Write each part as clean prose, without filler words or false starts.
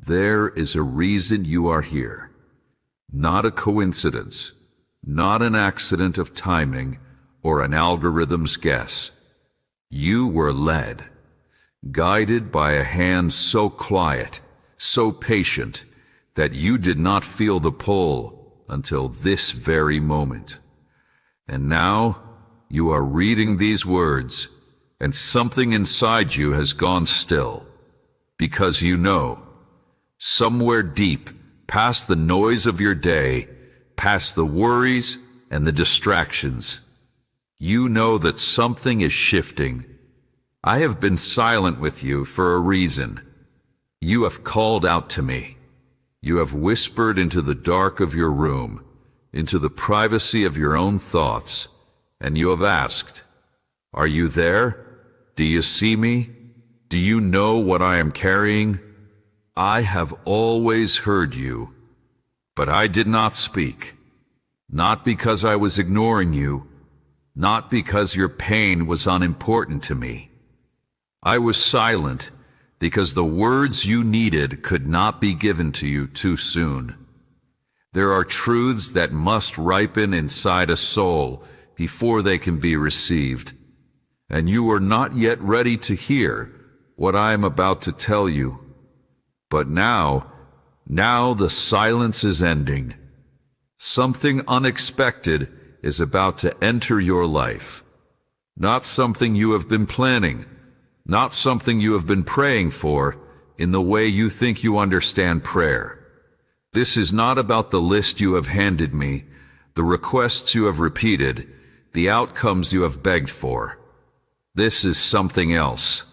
There is a reason you are here. Not a coincidence, not an accident of timing or an algorithm's guess. You were led, guided by a hand so quiet, so patient, that you did not feel the pull until this very moment. And now you are reading these words, and something inside you has gone still, because you know, somewhere deep, past the noise of your day, past the worries and the distractions, you know that something is shifting. I have been silent with you for a reason. You have called out to me. You have whispered into the dark of your room, into the privacy of your own thoughts, and you have asked, "Are you there? Do you see me? Do you know what I am carrying?" I have always heard you, but I did not speak, not because I was ignoring you, not because your pain was unimportant to me. I was silent because the words you needed could not be given to you too soon. There are truths that must ripen inside a soul before they can be received, and you are not yet ready to hear what I am about to tell you. But now the silence is ending. Something unexpected is about to enter your life. Not something you have been planning, not something you have been praying for in the way you think you understand prayer. This is not about the list you have handed me, the requests you have repeated, the outcomes you have begged for. This is something else,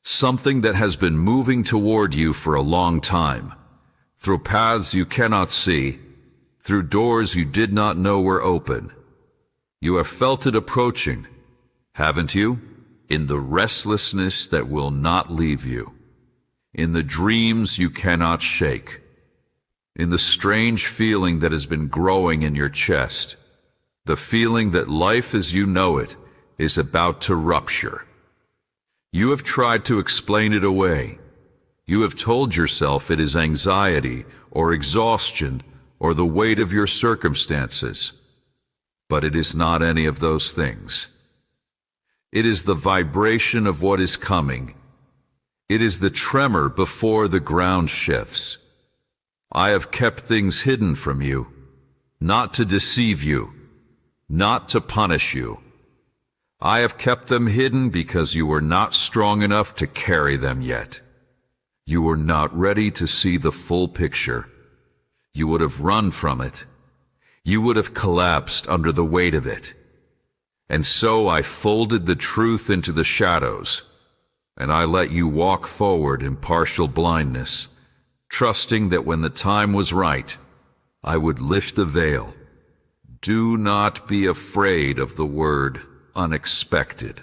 something that has been moving toward you for a long time, through paths you cannot see, through doors you did not know were open. You have felt it approaching, haven't you? In the restlessness that will not leave you, in the dreams you cannot shake, in the strange feeling that has been growing in your chest, the feeling that life as you know it is about to rupture. You have tried to explain it away. You have told yourself it is anxiety or exhaustion or the weight of your circumstances. But it is not any of those things. It is the vibration of what is coming. It is the tremor before the ground shifts. I have kept things hidden from you, not to deceive you, not to punish you. I have kept them hidden because you were not strong enough to carry them yet. You were not ready to see the full picture. You would have run from it. You would have collapsed under the weight of it. And so I folded the truth into the shadows, and I let you walk forward in partial blindness, trusting that when the time was right, I would lift the veil. Do not be afraid of the word unexpected.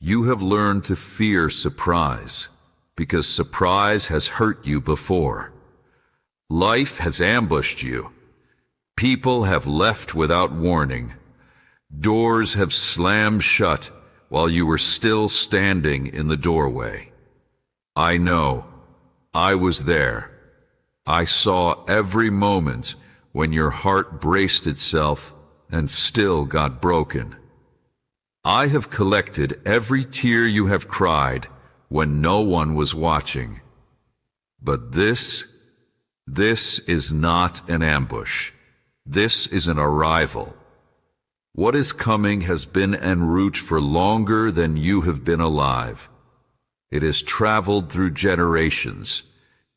You have learned to fear surprise, because surprise has hurt you before. Life has ambushed you. People have left without warning. Doors have slammed shut while you were still standing in the doorway. I know. I was there. I saw every moment when your heart braced itself and still got broken. I have collected every tear you have cried when no one was watching. But this is not an ambush. This is an arrival. What is coming has been en route for longer than you have been alive. It has traveled through generations,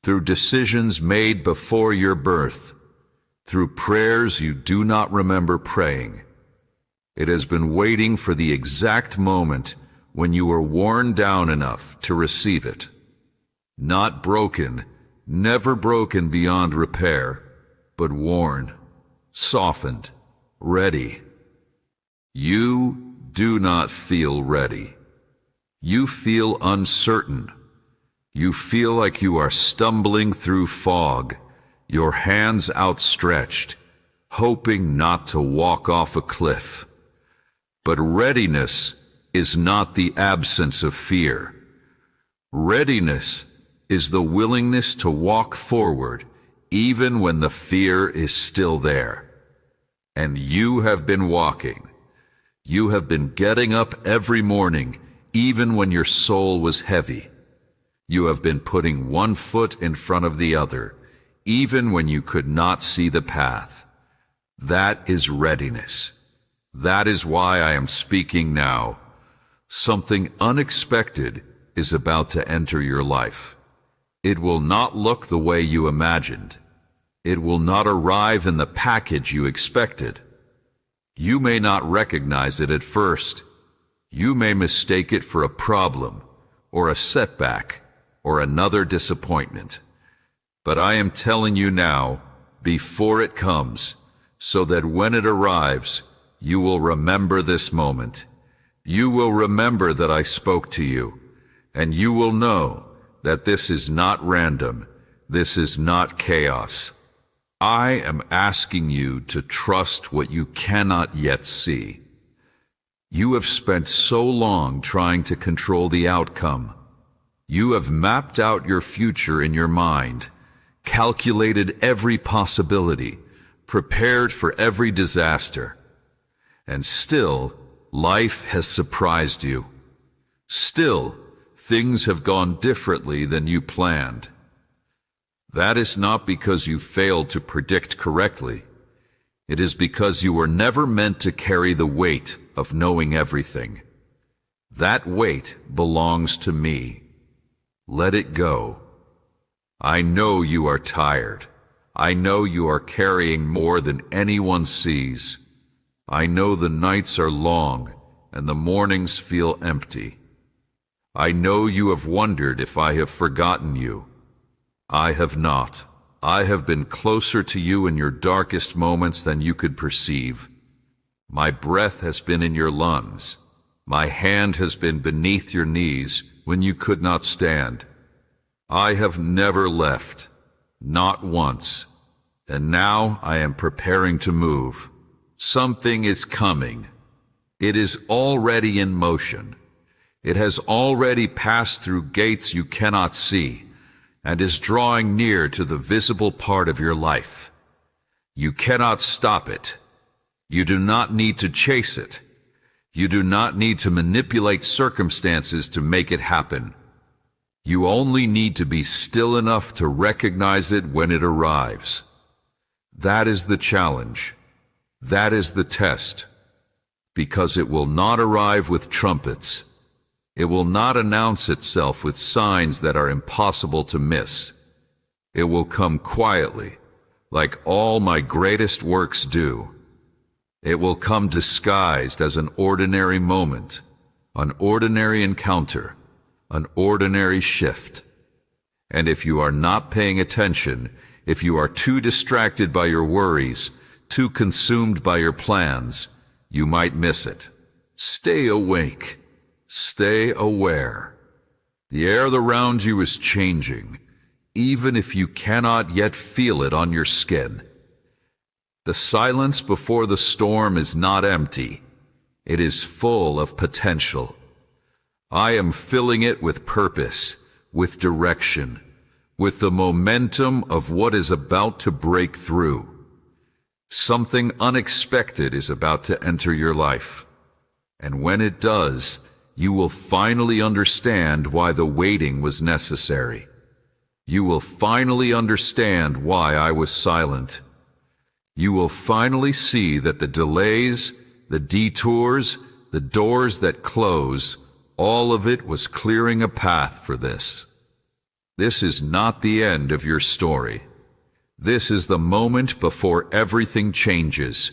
through decisions made before your birth, through prayers you do not remember praying. It has been waiting for the exact moment when you were worn down enough to receive it. Not broken, never broken beyond repair, but worn, softened, ready. You do not feel ready. You feel uncertain. You feel like you are stumbling through fog, your hands outstretched, hoping not to walk off a cliff. But readiness is not the absence of fear. Readiness is the willingness to walk forward even when the fear is still there. And you have been walking. You have been getting up every morning even when your soul was heavy. You have been putting one foot in front of the other even when you could not see the path. That is readiness. That is why I am speaking now. Something unexpected is about to enter your life. It will not look the way you imagined. It will not arrive in the package you expected. You may not recognize it at first. You may mistake it for a problem, or a setback, or another disappointment. But I am telling you now, before it comes, so that when it arrives, you will remember this moment. You will remember that I spoke to you, and you will know that this is not random. This is not chaos. I am asking you to trust what you cannot yet see. You have spent so long trying to control the outcome. You have mapped out your future in your mind, calculated every possibility, prepared for every disaster. And still, life has surprised you. Still, things have gone differently than you planned. That is not because you failed to predict correctly. It is because you were never meant to carry the weight of knowing everything. That weight belongs to me. Let it go. I know you are tired. I know you are carrying more than anyone sees. I know the nights are long and the mornings feel empty. I know you have wondered if I have forgotten you. I have not. I have been closer to you in your darkest moments than you could perceive. My breath has been in your lungs. My hand has been beneath your knees when you could not stand. I have never left, not once. And now I am preparing to move. Something is coming. It is already in motion. It has already passed through gates you cannot see and is drawing near to the visible part of your life. You cannot stop it. You do not need to chase it. You do not need to manipulate circumstances to make it happen. You only need to be still enough to recognize it when it arrives. That is the challenge. That is the test. Because it will not arrive with trumpets. It will not announce itself with signs that are impossible to miss. It will come quietly, like all my greatest works do. It will come disguised as an ordinary moment, an ordinary encounter, an ordinary shift. And if you are not paying attention, if you are too distracted by your worries, too consumed by your plans, you might miss it. Stay awake. Stay aware. The air around you is changing, even if you cannot yet feel it on your skin. The silence before the storm is not empty. It is full of potential. I am filling it with purpose, with direction, with the momentum of what is about to break through. Something unexpected is about to enter your life. And when it does, you will finally understand why the waiting was necessary. You will finally understand why I was silent. You will finally see that the delays, the detours, the doors that close, all of it was clearing a path for this. This is not the end of your story. This is the moment before everything changes.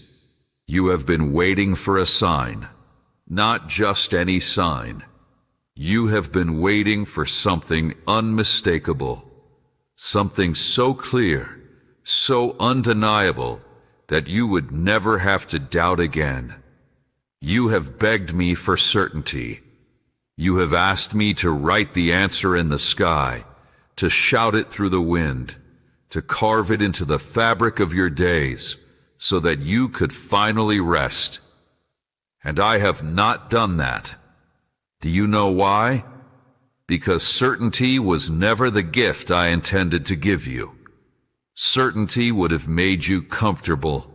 You have been waiting for a sign, not just any sign. You have been waiting for something unmistakable, something so clear, so undeniable, that you would never have to doubt again. You have begged me for certainty. You have asked me to write the answer in the sky, to shout it through the wind, to carve it into the fabric of your days, so that you could finally rest. And I have not done that. Do you know why? because certainty was never the gift I intended to give you. Certainty would have made you comfortable,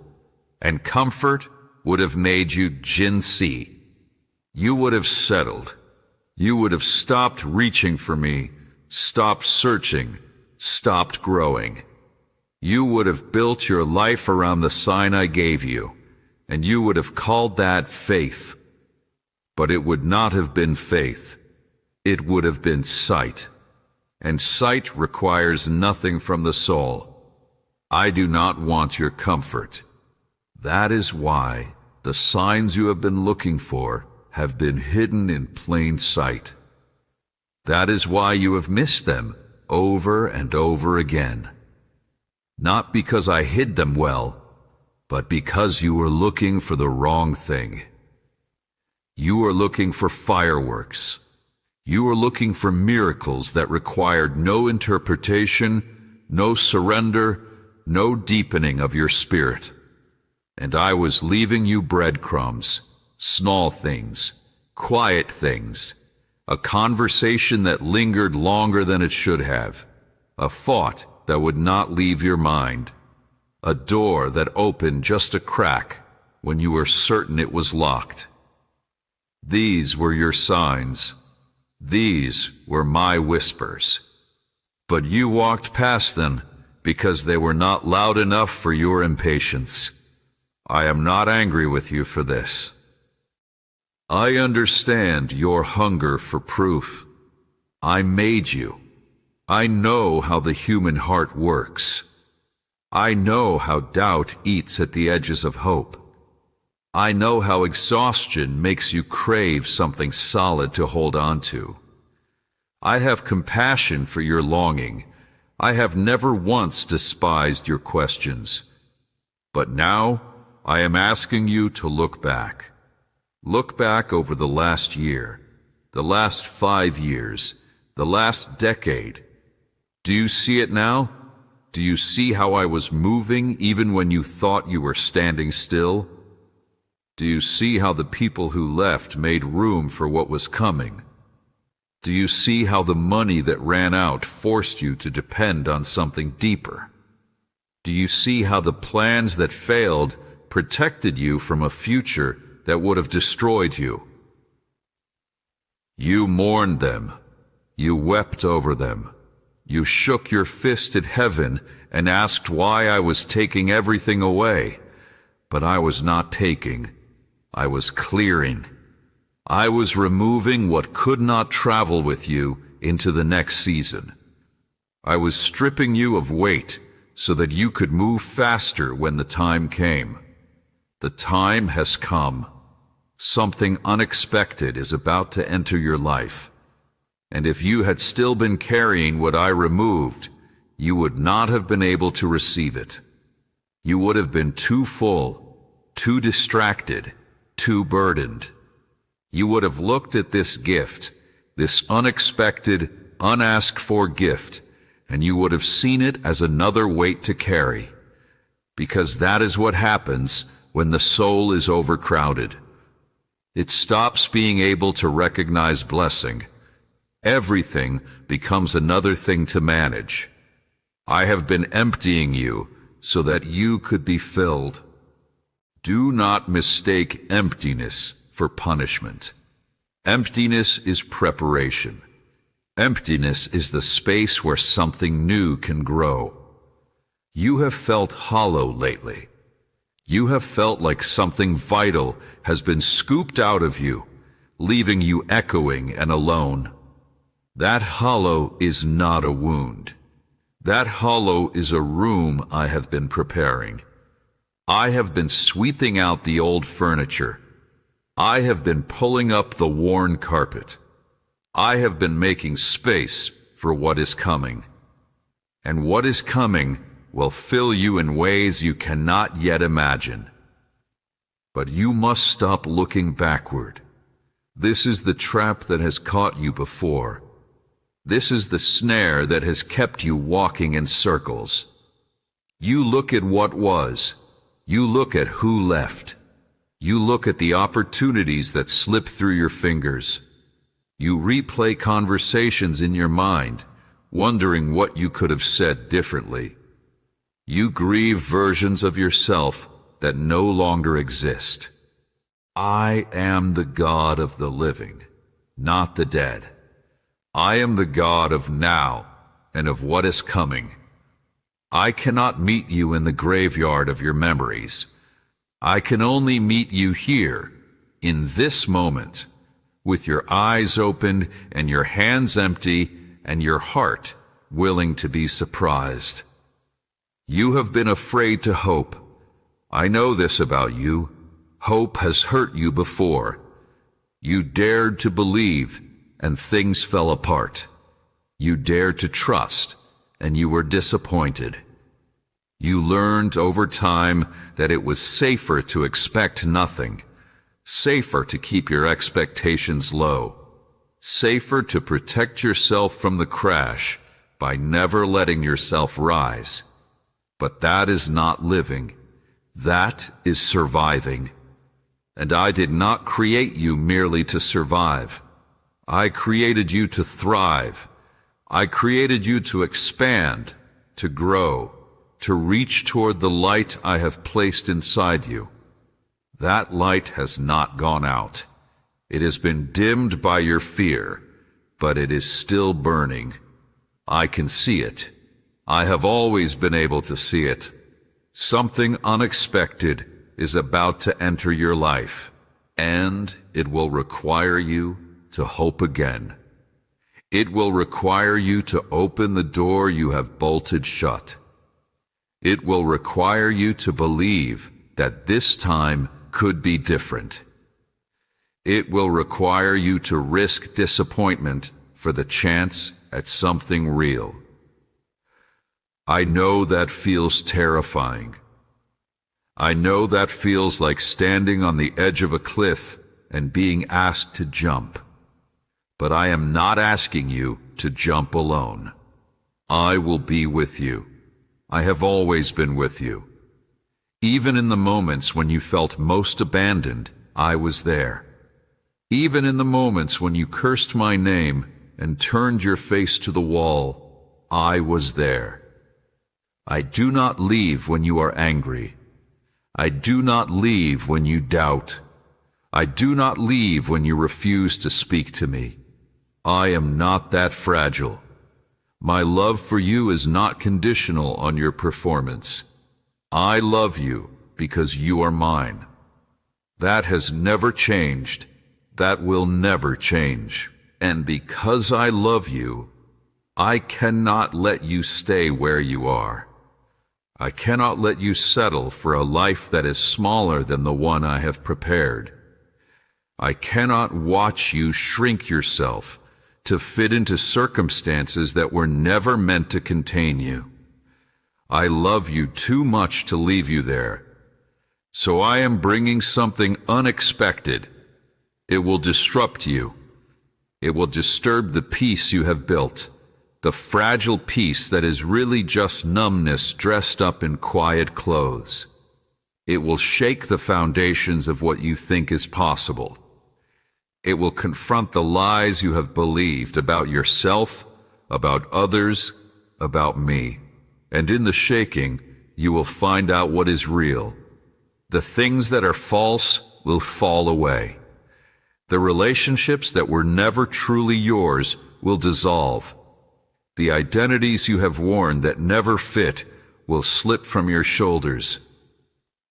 and comfort would have made you jinsei. You would have settled. You would have stopped reaching for me, stopped searching, stopped growing. You would have built your life around the sign I gave you, and you would have called that faith. But it would not have been faith. It would have been sight. And sight requires nothing from the soul. I do not want your comfort. That is why the signs you have been looking for have been hidden in plain sight. That is why you have missed them over and over again. Not because I hid them well, but because you were looking for the wrong thing. You were looking for fireworks. You were looking for miracles that required no interpretation, no surrender, no deepening of your spirit. And I was leaving you breadcrumbs, small things, quiet things, a conversation that lingered longer than it should have, a thought that would not leave your mind, a door that opened just a crack when you were certain it was locked. These were your signs. These were my whispers. But you walked past them because they were not loud enough for your impatience. I am not angry with you for this. I understand your hunger for proof. I made you. I know how the human heart works. I know how doubt eats at the edges of hope. I know how exhaustion makes you crave something solid to hold on to. I have compassion for your longing. I have never once despised your questions. But now I am asking you to look back. Look back over the last year, the last 5 years, the last decade. Do you see it now? Do you see how I was moving even when you thought you were standing still? Do you see how the people who left made room for what was coming? Do you see how the money that ran out forced you to depend on something deeper? Do you see how the plans that failed protected you from a future that would have destroyed you? You mourned them. You wept over them. You shook your fist at heaven and asked why I was taking everything away. But I was not taking. I was clearing. I was removing what could not travel with you into the next season. I was stripping you of weight so that you could move faster when the time came. The time has come. Something unexpected is about to enter your life. And if you had still been carrying what I removed, you would not have been able to receive it. You would have been too full, too distracted, too burdened. You would have looked at this gift, this unexpected, unasked-for gift, and you would have seen it as another weight to carry. Because that is what happens when the soul is overcrowded. It stops being able to recognize blessing. Everything becomes another thing to manage. I have been emptying you so that you could be filled. Do not mistake emptiness for punishment. Emptiness is preparation. Emptiness is the space where something new can grow. You have felt hollow lately. You have felt like something vital has been scooped out of you, leaving you echoing and alone. That hollow is not a wound. That hollow is a room I have been preparing. I have been sweeping out the old furniture. I have been pulling up the worn carpet. I have been making space for what is coming. And what is coming will fill you in ways you cannot yet imagine. But you must stop looking backward. This is the trap that has caught you before. This is the snare that has kept you walking in circles. You look at what was. You look at who left. You look at the opportunities that slip through your fingers. You replay conversations in your mind, wondering what you could have said differently. You grieve versions of yourself that no longer exist. I am the God of the living, not the dead. I am the God of now and of what is coming. I cannot meet you in the graveyard of your memories. I can only meet you here, in this moment, with your eyes open and your hands empty and your heart willing to be surprised. You have been afraid to hope. I know this about you. Hope has hurt you before. You dared to believe, and things fell apart. You dared to trust, and you were disappointed. You learned over time that it was safer to expect nothing, safer to keep your expectations low, safer to protect yourself from the crash by never letting yourself rise. But that is not living. That is surviving. And I did not create you merely to survive. I created you to thrive. I created you to expand, to grow, to reach toward the light I have placed inside you. That light has not gone out. It has been dimmed by your fear, but it is still burning. I can see it. I have always been able to see it. Something unexpected is about to enter your life, and it will require you to hope again. It will require you to open the door you have bolted shut. It will require you to believe that this time could be different. It will require you to risk disappointment for the chance at something real. I know that feels terrifying. I know that feels like standing on the edge of a cliff and being asked to jump. But I am not asking you to jump alone. I will be with you. I have always been with you. Even in the moments when you felt most abandoned, I was there. Even in the moments when you cursed my name and turned your face to the wall, I was there. I do not leave when you are angry. I do not leave when you doubt. I do not leave when you refuse to speak to me. I am not that fragile. My love for you is not conditional on your performance. I love you because you are mine. That has never changed. That will never change. And because I love you, I cannot let you stay where you are. I cannot let you settle for a life that is smaller than the one I have prepared. I cannot watch you shrink yourself to fit into circumstances that were never meant to contain you. I love you too much to leave you there. So I am bringing something unexpected. It will disrupt you. It will disturb the peace you have built, the fragile peace that is really just numbness dressed up in quiet clothes. It will shake the foundations of what you think is possible. It will confront the lies you have believed about yourself, about others, about me. And in the shaking, you will find out what is real. The things that are false will fall away. The relationships that were never truly yours will dissolve. The identities you have worn that never fit will slip from your shoulders.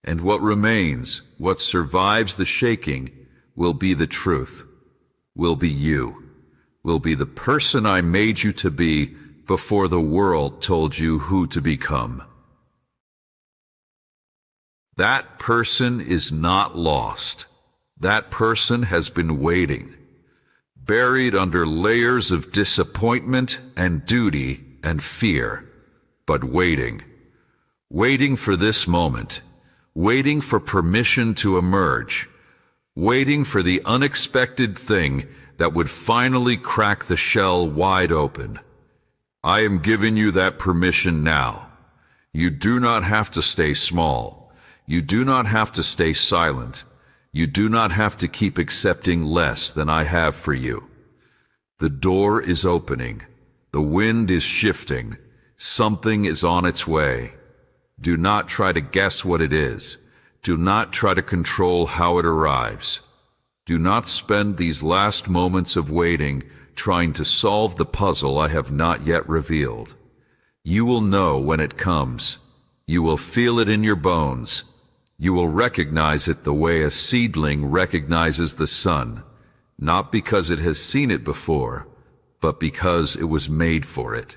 And what remains, what survives the shaking, will be the truth, will be you, will be the person I made you to be before the world told you who to become. That person is not lost. That person has been waiting, buried under layers of disappointment and duty and fear, but waiting, waiting for this moment, waiting for permission to emerge, waiting for the unexpected thing that would finally crack the shell wide open. I am giving you that permission now. You do not have to stay small. You do not have to stay silent. You do not have to keep accepting less than I have for you. The door is opening. The wind is shifting. Something is on its way. Do not try to guess what it is. Do not try to control how it arrives. Do not spend these last moments of waiting trying to solve the puzzle I have not yet revealed. You will know when it comes. You will feel it in your bones. You will recognize it the way a seedling recognizes the sun, not because it has seen it before, but because it was made for it.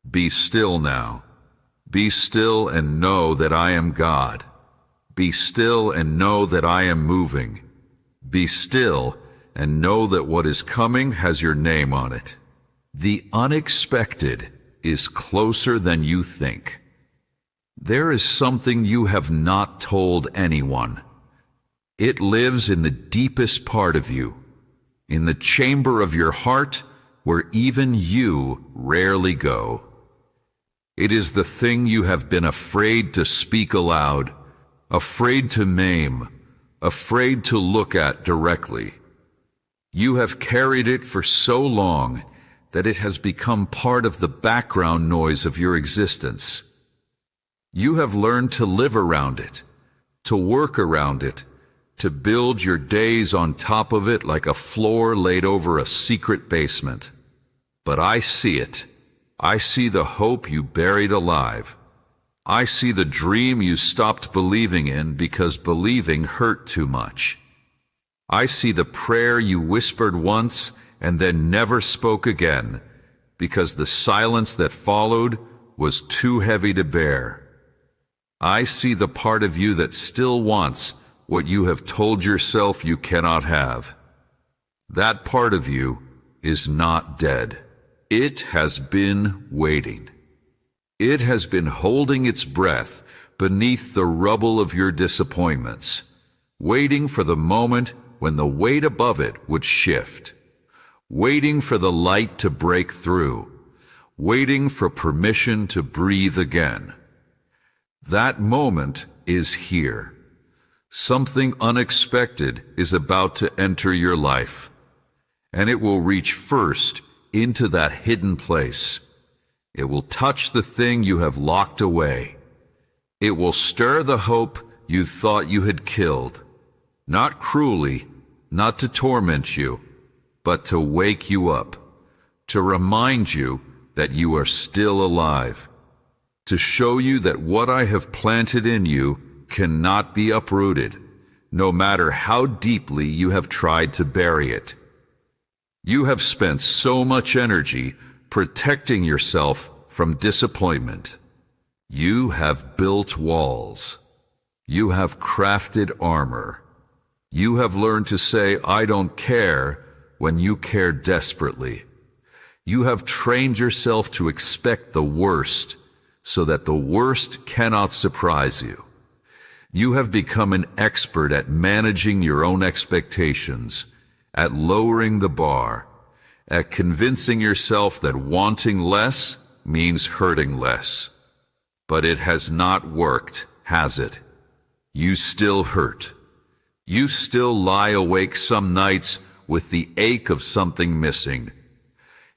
Be still now. Be still and know that I am God. Be still and know that I am moving. Be still and know that what is coming has your name on it. The unexpected is closer than you think. There is something you have not told anyone. It lives in the deepest part of you, in the chamber of your heart where even you rarely go. It is the thing you have been afraid to speak aloud, afraid to name, afraid to look at directly. You have carried it for so long that it has become part of the background noise of your existence. You have learned to live around it, to work around it, to build your days on top of it like a floor laid over a secret basement. But I see it. I see the hope you buried alive. I see the dream you stopped believing in because believing hurt too much. I see the prayer you whispered once and then never spoke again because the silence that followed was too heavy to bear. I see the part of you that still wants what you have told yourself you cannot have. That part of you is not dead. It has been waiting. It has been holding its breath beneath the rubble of your disappointments, waiting for the moment when the weight above it would shift, waiting for the light to break through, waiting for permission to breathe again. That moment is here. Something unexpected is about to enter your life, and it will reach first into that hidden place. It will touch the thing you have locked away. It will stir the hope you thought you had killed, not cruelly, not to torment you, but to wake you up, to remind you that you are still alive, to show you that what I have planted in you cannot be uprooted, no matter how deeply you have tried to bury it. You have spent so much energy protecting yourself from disappointment. You have built walls. You have crafted armor. You have learned to say, I don't care, when you care desperately. You have trained yourself to expect the worst, so that the worst cannot surprise you. You have become an expert at managing your own expectations, at lowering the bar, at convincing yourself that wanting less means hurting less. But it has not worked, has it? You still hurt. You still lie awake some nights with the ache of something missing.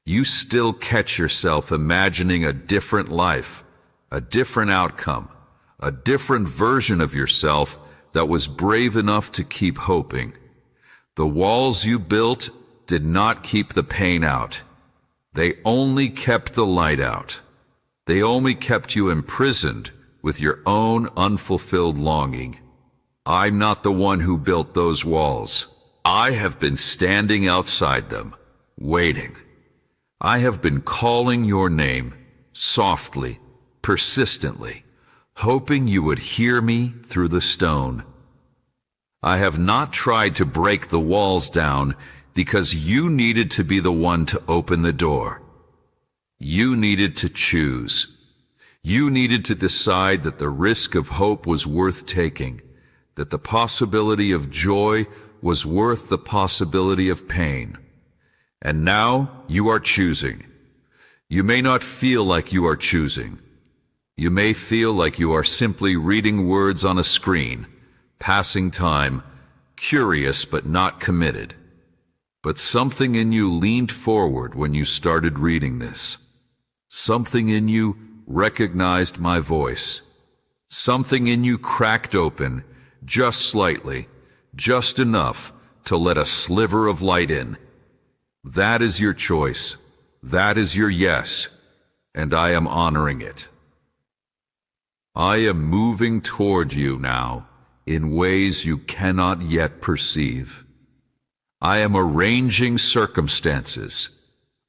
You still catch yourself imagining a different life, a different outcome, a different version of yourself that was brave enough to keep hoping. The walls you built did not keep the pain out. They only kept the light out. They only kept you imprisoned with your own unfulfilled longing. I'm not the one who built those walls. I have been standing outside them, waiting. I have been calling your name, softly, persistently, hoping you would hear me through the stone. I have not tried to break the walls down because you needed to be the one to open the door. You needed to choose. You needed to decide that the risk of hope was worth taking, that the possibility of joy was worth the possibility of pain. And now you are choosing. You may not feel like you are choosing. You may feel like you are simply reading words on a screen, passing time, curious but not committed. But something in you leaned forward when you started reading this. Something in you recognized my voice. Something in you cracked open, just slightly, just enough to let a sliver of light in. That is your choice. That is your yes, and I am honoring it. I am moving toward you now in ways you cannot yet perceive. I am arranging circumstances.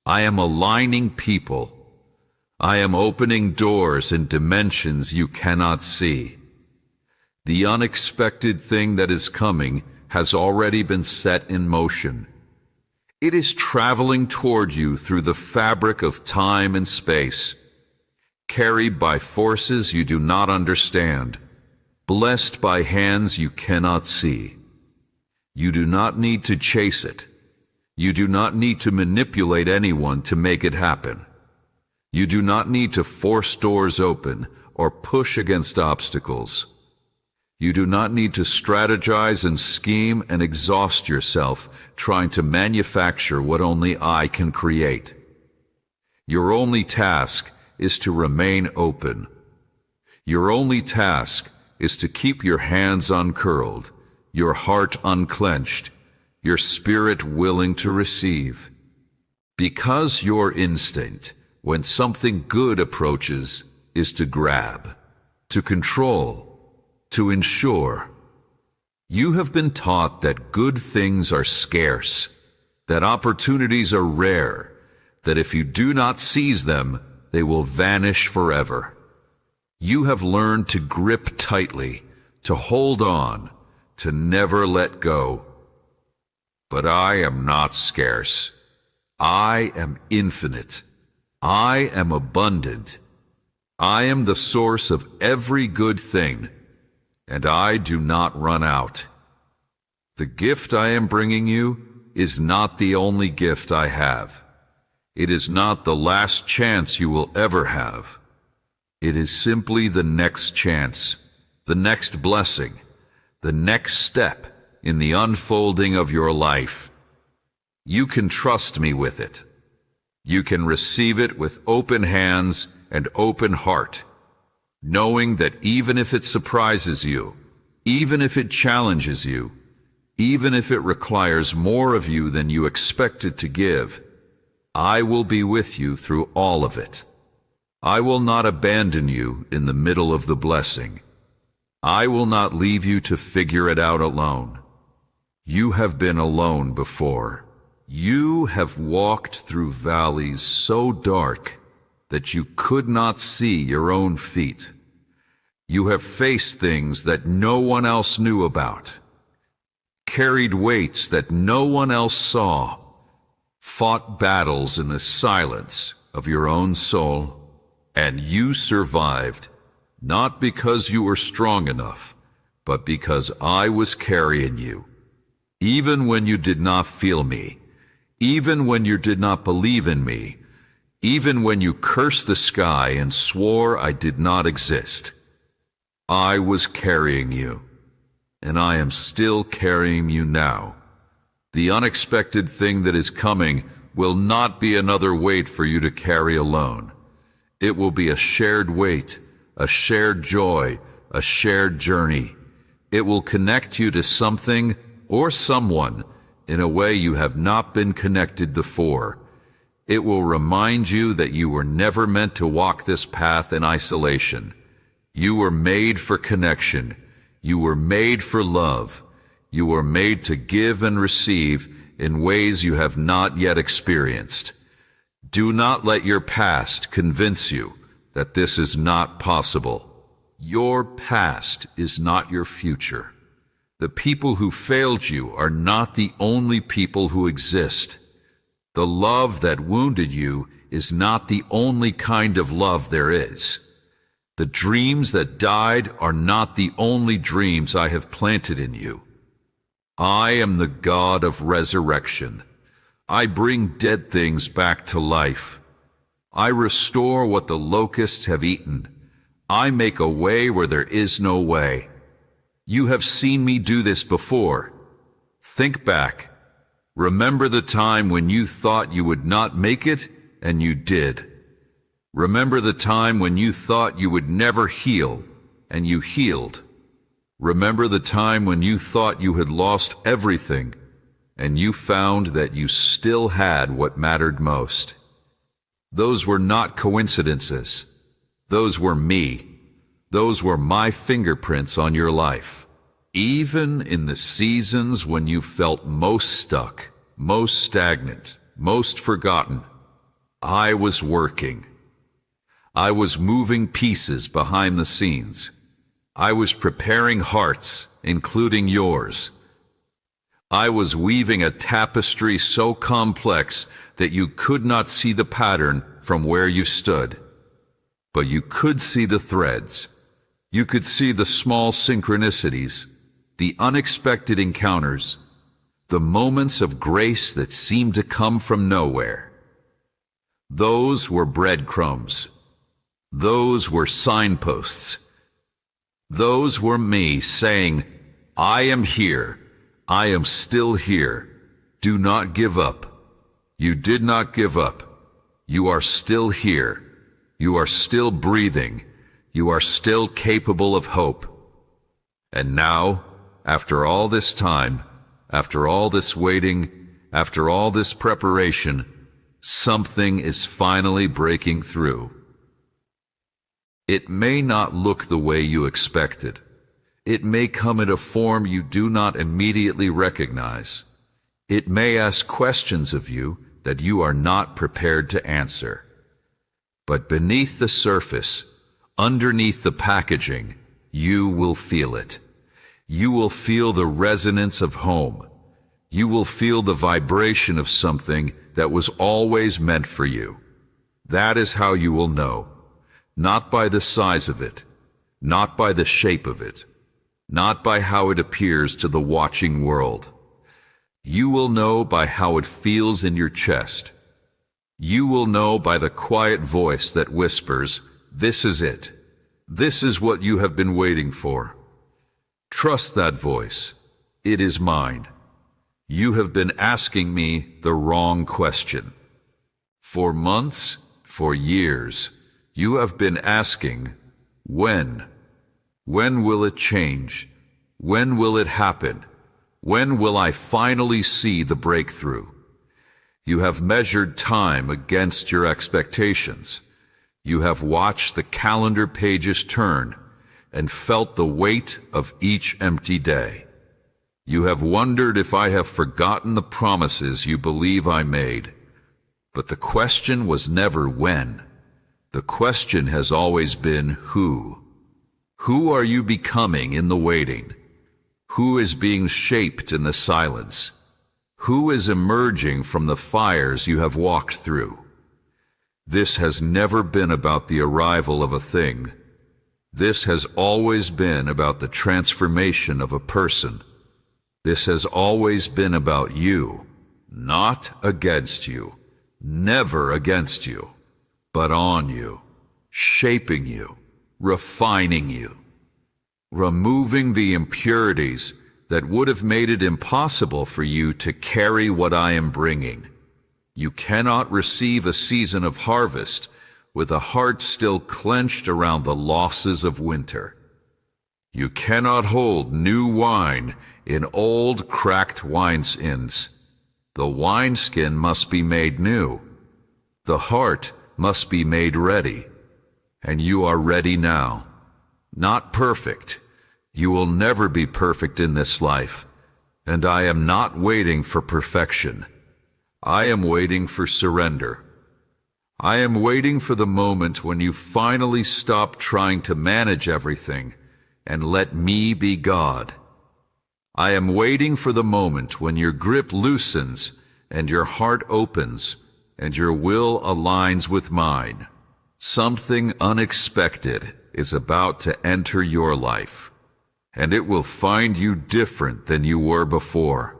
I am aligning people. I am opening doors in dimensions you cannot see. The unexpected thing that is coming has already been set in motion. It is traveling toward you through the fabric of time and space, carried by forces you do not understand, blessed by hands you cannot see. You do not need to chase it. You do not need to manipulate anyone to make it happen. You do not need to force doors open or push against obstacles. You do not need to strategize and scheme and exhaust yourself trying to manufacture what only I can create. Your only task is to remain open. Your only task is to keep your hands uncurled, your heart unclenched, your spirit willing to receive. Because your instinct, when something good approaches, is to grab, to control, to ensure. You have been taught that good things are scarce, that opportunities are rare, that if you do not seize them, they will vanish forever. You have learned to grip tightly, to hold on, to never let go. But I am not scarce. I am infinite. I am abundant. I am the source of every good thing, and I do not run out. The gift I am bringing you is not the only gift I have. It is not the last chance you will ever have. It is simply the next chance, the next blessing, the next step in the unfolding of your life. You can trust me with it. You can receive it with open hands and open heart, knowing that even if it surprises you, even if it challenges you, even if it requires more of you than you expected to give, I will be with you through all of it. I will not abandon you in the middle of the blessing. I will not leave you to figure it out alone. You have been alone before. You have walked through valleys so dark that you could not see your own feet. You have faced things that no one else knew about, carried weights that no one else saw, fought battles in the silence of your own soul, and you survived, not because you were strong enough, but because I was carrying you. Even when you did not feel me, even when you did not believe in me, even when you cursed the sky and swore I did not exist, I was carrying you, and I am still carrying you now. The unexpected thing that is coming will not be another weight for you to carry alone. It will be a shared weight, a shared joy, a shared journey. It will connect you to something or someone in a way you have not been connected before. It will remind you that you were never meant to walk this path in isolation. You were made for connection. You were made for love. You were made to give and receive in ways you have not yet experienced. Do not let your past convince you that this is not possible. Your past is not your future. The people who failed you are not the only people who exist. The love that wounded you is not the only kind of love there is. The dreams that died are not the only dreams I have planted in you. I am the God of resurrection. I bring dead things back to life. I restore what the locusts have eaten. I make a way where there is no way. You have seen me do this before. Think back. Remember the time when you thought you would not make it, and you did. Remember the time when you thought you would never heal, and you healed. Remember the time when you thought you had lost everything, and you found that you still had what mattered most. Those were not coincidences. Those were me. Those were my fingerprints on your life. Even in the seasons when you felt most stuck, most stagnant, most forgotten, I was working. I was moving pieces behind the scenes. I was preparing hearts, including yours. I was weaving a tapestry so complex that you could not see the pattern from where you stood. But you could see the threads. You could see the small synchronicities, the unexpected encounters, the moments of grace that seemed to come from nowhere. Those were breadcrumbs. Those were signposts. Those were me saying, I am here. I am still here. Do not give up. You did not give up. You are still here. You are still breathing. You are still capable of hope. And now, after all this time, after all this waiting, after all this preparation, something is finally breaking through. It may not look the way you expected. It may come in a form you do not immediately recognize. It may ask questions of you that you are not prepared to answer. But beneath the surface, underneath the packaging, you will feel it. You will feel the resonance of home. You will feel the vibration of something that was always meant for you. That is how you will know. Not by the size of it, not by the shape of it, not by how it appears to the watching world. You will know by how it feels in your chest. You will know by the quiet voice that whispers, "This is it. This is what you have been waiting for." Trust that voice. It is mine. You have been asking me the wrong question. For months, for years, you have been asking, when? When will it change? When will it happen? When will I finally see the breakthrough? You have measured time against your expectations. You have watched the calendar pages turn and felt the weight of each empty day. You have wondered if I have forgotten the promises you believe I made. But the question was never when. The question has always been who. Who are you becoming in the waiting? Who is being shaped in the silence? Who is emerging from the fires you have walked through? This has never been about the arrival of a thing. This has always been about the transformation of a person. This has always been about you, not against you, never against you, but on you, shaping you, refining you, removing the impurities that would have made it impossible for you to carry what I am bringing. You cannot receive a season of harvest with a heart still clenched around the losses of winter. You cannot hold new wine in old cracked wineskins. The wineskin must be made new. The heart must be made ready. And you are ready now. Not perfect. You will never be perfect in this life. And I am not waiting for perfection. I am waiting for surrender. I am waiting for the moment when you finally stop trying to manage everything and let me be God. I am waiting for the moment when your grip loosens and your heart opens and your will aligns with mine. Something unexpected is about to enter your life, and it will find you different than you were before.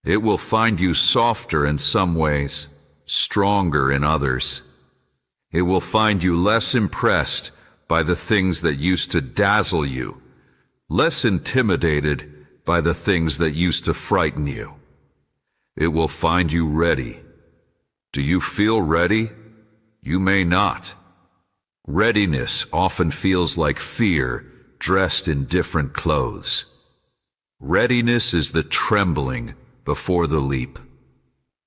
It will find you softer in some ways, stronger in others. It will find you less impressed by the things that used to dazzle you, less intimidated by the things that used to frighten you. it will find you ready. Do you feel ready? You may not. Readiness often feels like fear dressed in different clothes. Readiness is the trembling before the leap.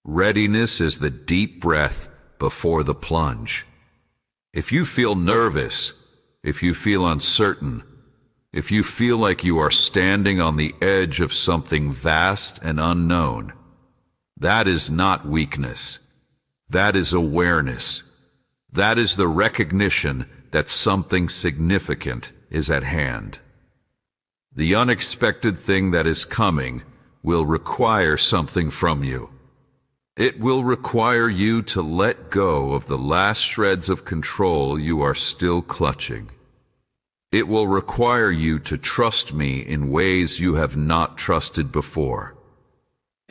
Readiness is the deep breath before the plunge. If you feel nervous, if you feel uncertain, if you feel like you are standing on the edge of something vast and unknown, that is not weakness. That is awareness. That is the recognition that something significant is at hand. The unexpected thing that is coming will require something from you. It will require you to let go of the last shreds of control you are still clutching. It will require you to trust me in ways you have not trusted before.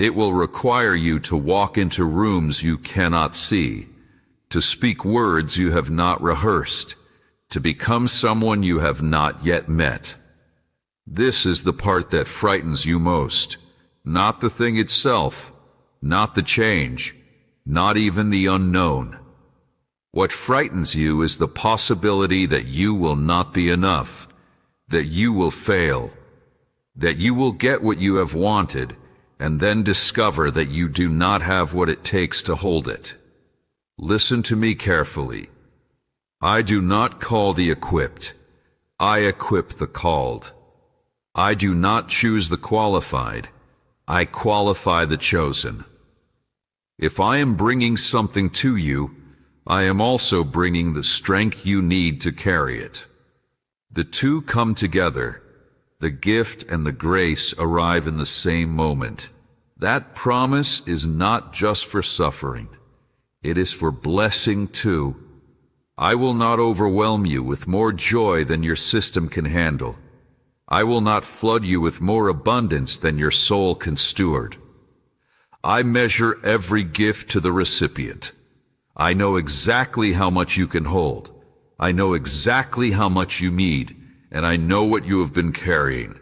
It will require you to walk into rooms you cannot see, to speak words you have not rehearsed, to become someone you have not yet met. This is the part that frightens you most, not the thing itself, not the change, not even the unknown. What frightens you is the possibility that you will not be enough, that you will fail, that you will get what you have wanted, and then discover that you do not have what it takes to hold it. Listen to me carefully. I do not call the equipped. I equip the called. I do not choose the qualified. I qualify the chosen. If I am bringing something to you, I am also bringing the strength you need to carry it. The two come together. The gift and the grace arrive in the same moment. That promise is not just for suffering. It is for blessing too. I will not overwhelm you with more joy than your system can handle. I will not flood you with more abundance than your soul can steward. I measure every gift to the recipient. I know exactly how much you can hold. I know exactly how much you need, and I know what you have been carrying.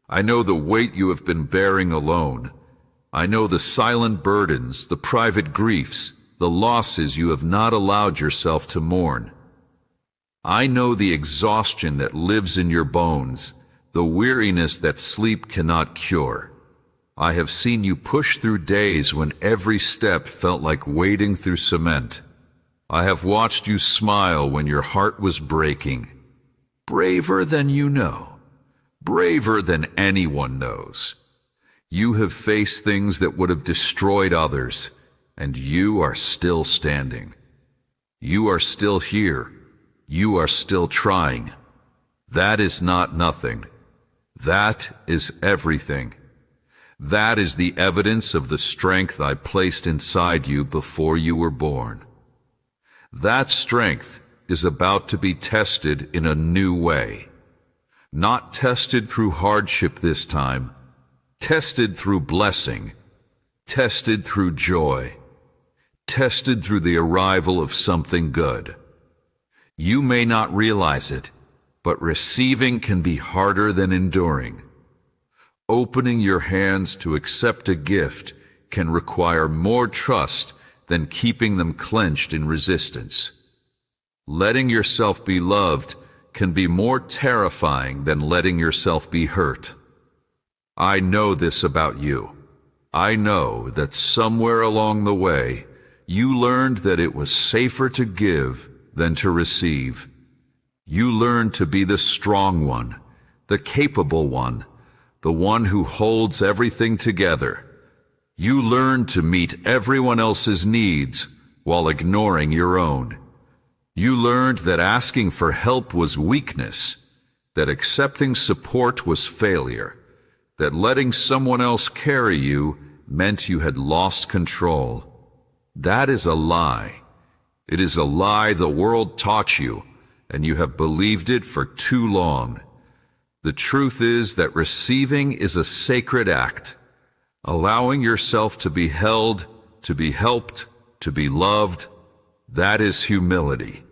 I know the weight you have been bearing alone. I know the silent burdens, the private griefs, the losses you have not allowed yourself to mourn. I know the exhaustion that lives in your bones, the weariness that sleep cannot cure. I have seen you push through days when every step felt like wading through cement. I have watched you smile when your heart was breaking. Braver than you know. Braver than anyone knows. You have faced things that would have destroyed others, and you are still standing. You are still here. You are still trying. That is not nothing. That is everything. That is the evidence of the strength I placed inside you before you were born. That strength is about to be tested in a new way. Not tested through hardship this time, tested through blessing, tested through joy, tested through the arrival of something good. You may not realize it, but receiving can be harder than enduring. Opening your hands to accept a gift can require more trust than keeping them clenched in resistance. Letting yourself be loved can be more terrifying than letting yourself be hurt. I know this about you. I know that somewhere along the way, you learned that it was safer to give than to receive. You learned to be the strong one, the capable one, the one who holds everything together. You learned to meet everyone else's needs while ignoring your own. You learned that asking for help was weakness, that accepting support was failure, that letting someone else carry you meant you had lost control. That is a lie. It is a lie the world taught you, and you have believed it for too long. The truth is that receiving is a sacred act. Allowing yourself to be held, to be helped, to be loved, that is humility.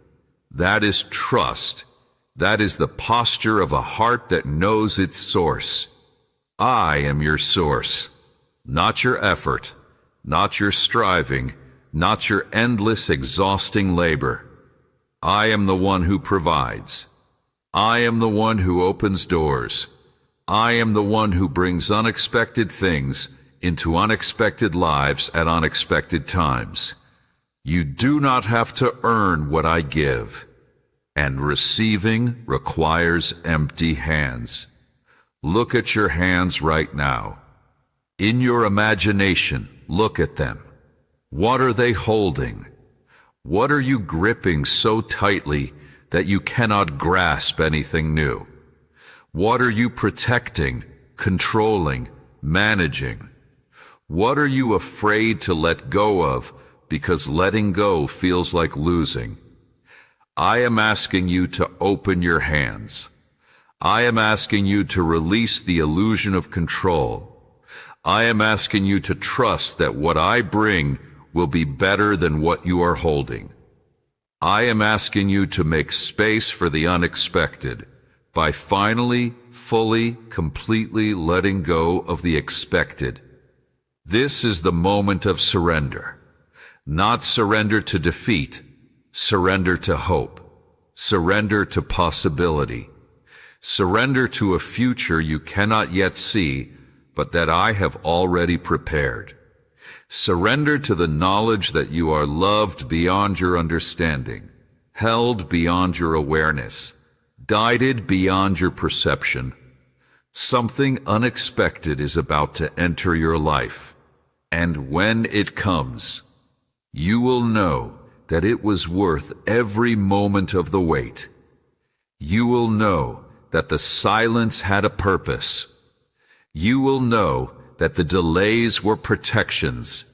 That is trust. That is the posture of a heart that knows its source. I am your source, not your effort, not your striving, not your endless, exhausting labor. I am the one who provides. I am the one who opens doors. I am the one who brings unexpected things into unexpected lives at unexpected times. You do not have to earn what I give, and receiving requires empty hands. Look at your hands right now. In your imagination, look at them. What are they holding? What are you gripping so tightly that you cannot grasp anything new? What are you protecting, controlling, managing? What are you afraid to let go of because letting go feels like losing? I am asking you to open your hands. I am asking you to release the illusion of control. I am asking you to trust that what I bring will be better than what you are holding. I am asking you to make space for the unexpected by finally, fully, completely letting go of the expected. This is the moment of surrender. Not surrender to defeat, surrender to hope, surrender to possibility, surrender to a future you cannot yet see, but that I have already prepared. Surrender to the knowledge that you are loved beyond your understanding, held beyond your awareness, guided beyond your perception. Something unexpected is about to enter your life, and when it comes, you will know that it was worth every moment of the wait. You will know that the silence had a purpose. You will know that the delays were protections.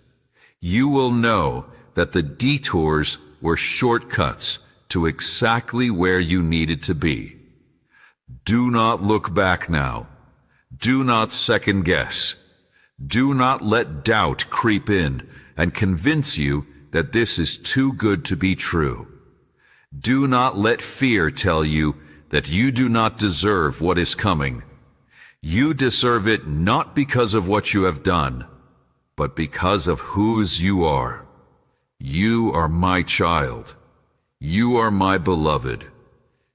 You will know that the detours were shortcuts to exactly where you needed to be. Do not look back now. Do not second guess. Do not let doubt creep in and convince you that this is too good to be true. Do not let fear tell you that you do not deserve what is coming. You deserve it not because of what you have done, but because of whose you are. You are my child. You are my beloved.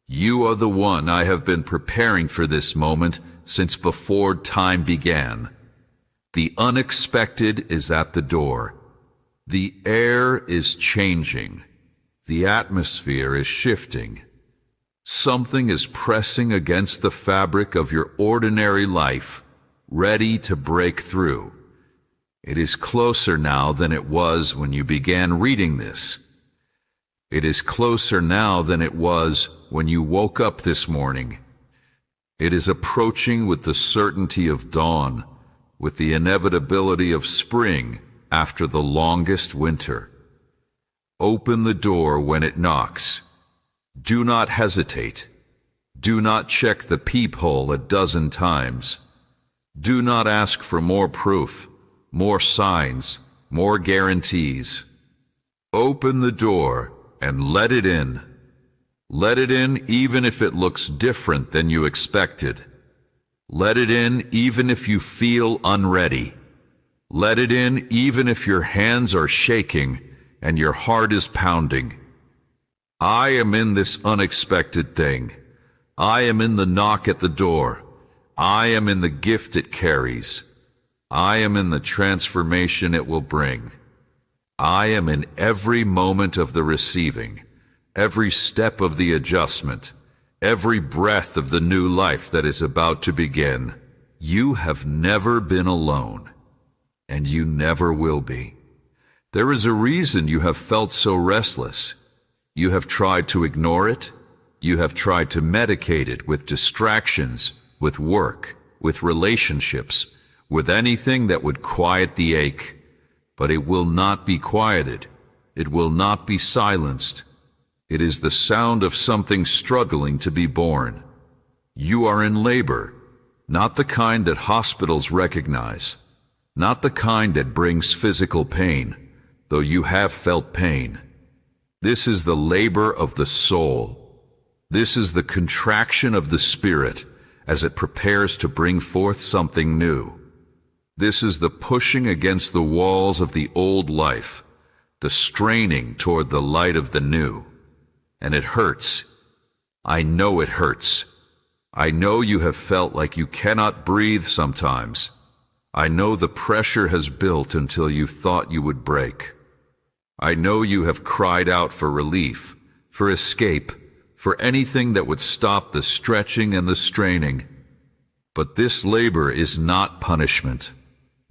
You are the one I have been preparing for this moment since before time began. The unexpected is at the door. The air is changing. The atmosphere is shifting. Something is pressing against the fabric of your ordinary life, ready to break through. It is closer now than it was when you began reading this. It is closer now than it was when you woke up this morning. It is approaching with the certainty of dawn, with the inevitability of spring after the longest winter. Open the door when it knocks. Do not hesitate. Do not check the peephole a dozen times. Do not ask for more proof, more signs, more guarantees. Open the door and let it in. Let it in even if it looks different than you expected. Let it in even if you feel unready. Let it in even if your hands are shaking and your heart is pounding. I am in this unexpected thing. I am in the knock at the door. I am in the gift it carries. I am in the transformation it will bring. I am in every moment of the receiving, every step of the adjustment, every breath of the new life that is about to begin. You have never been alone, and you never will be. There is a reason you have felt so restless. You have tried to ignore it. You have tried to medicate it with distractions, with work, with relationships, with anything that would quiet the ache. But it will not be quieted. It will not be silenced. It is the sound of something struggling to be born. You are in labor, not the kind that hospitals recognize, not the kind that brings physical pain, though you have felt pain. This is the labor of the soul. This is the contraction of the spirit as it prepares to bring forth something new. This is the pushing against the walls of the old life, the straining toward the light of the new. And it hurts. I know it hurts. I know you have felt like you cannot breathe sometimes. I know the pressure has built until you thought you would break. I know you have cried out for relief, for escape, for anything that would stop the stretching and the straining. But this labor is not punishment.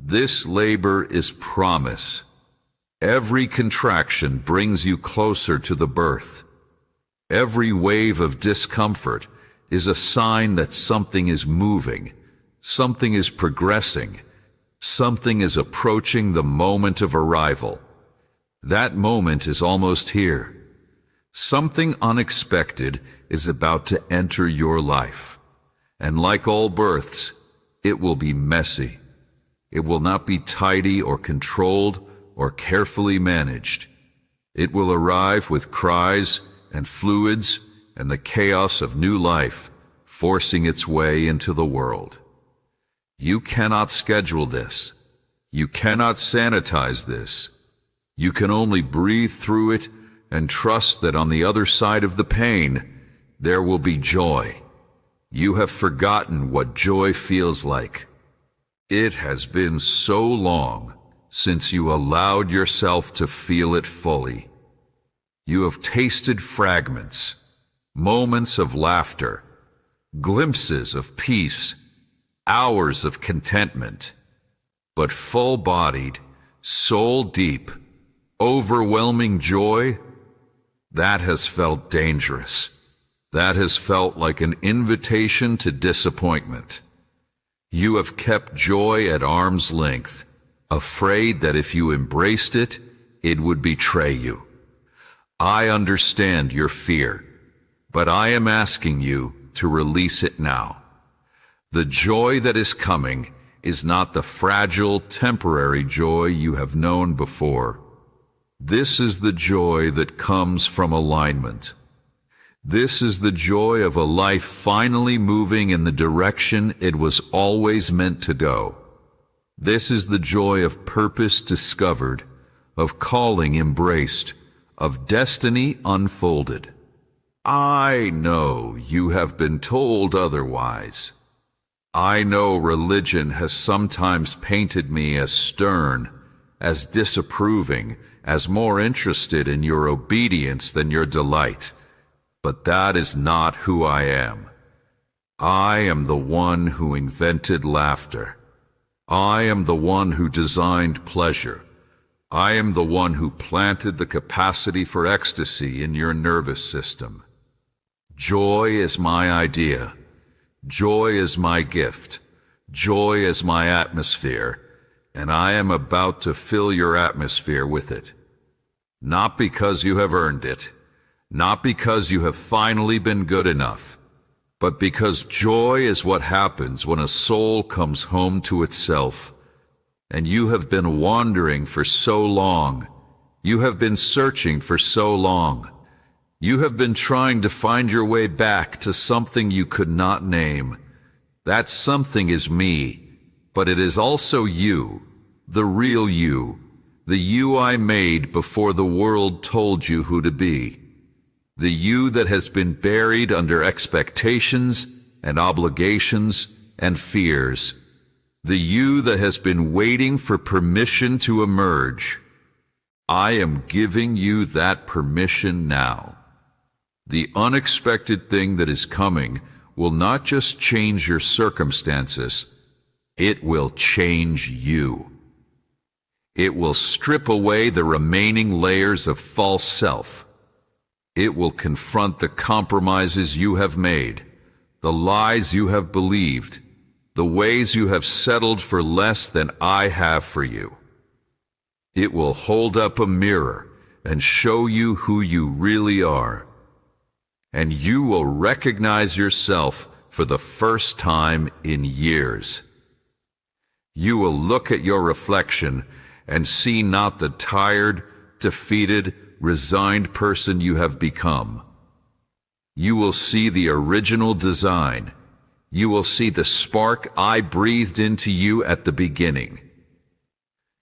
This labor is promise. Every contraction brings you closer to the birth. Every wave of discomfort is a sign that something is moving, something is progressing, something is approaching the moment of arrival. That moment is almost here. Something unexpected is about to enter your life. And like all births, it will be messy. It will not be tidy or controlled or carefully managed. It will arrive with cries and fluids and the chaos of new life forcing its way into the world. You cannot schedule this. You cannot sanitize this. You can only breathe through it and trust that on the other side of the pain, there will be joy. You have forgotten what joy feels like. It has been so long since you allowed yourself to feel it fully. You have tasted fragments, moments of laughter, glimpses of peace, hours of contentment, but full-bodied, soul-deep, overwhelming joy, that has felt dangerous. That has felt like an invitation to disappointment. You have kept joy at arm's length, afraid that if you embraced it, it would betray you. I understand your fear, but I am asking you to release it now. The joy that is coming is not the fragile, temporary joy you have known before. This is the joy that comes from alignment. This is the joy of a life finally moving in the direction it was always meant to go. This is the joy of purpose discovered, of calling embraced, of destiny unfolded. I know you have been told otherwise. I know religion has sometimes painted me as stern, as disapproving, as more interested in your obedience than your delight. But that is not who I am. I am the one who invented laughter. I am the one who designed pleasure. I am the one who planted the capacity for ecstasy in your nervous system. Joy is my idea. Joy is my gift. Joy is my atmosphere, and I am about to fill your atmosphere with it. Not because you have earned it, not because you have finally been good enough, but because joy is what happens when a soul comes home to itself. And you have been wandering for so long. You have been searching for so long. You have been trying to find your way back to something you could not name. That something is me, but it is also you, the real you, the you I made before the world told you who to be. The you that has been buried under expectations and obligations and fears. The you that has been waiting for permission to emerge. I am giving you that permission now. The unexpected thing that is coming will not just change your circumstances, it will change you. It will strip away the remaining layers of false self. It will confront the compromises you have made, the lies you have believed, the ways you have settled for less than I have for you. It will hold up a mirror and show you who you really are. And you will recognize yourself for the first time in years. You will look at your reflection and see not the tired, defeated, resigned person you have become. You will see the original design, You will see the spark I breathed into you at the beginning.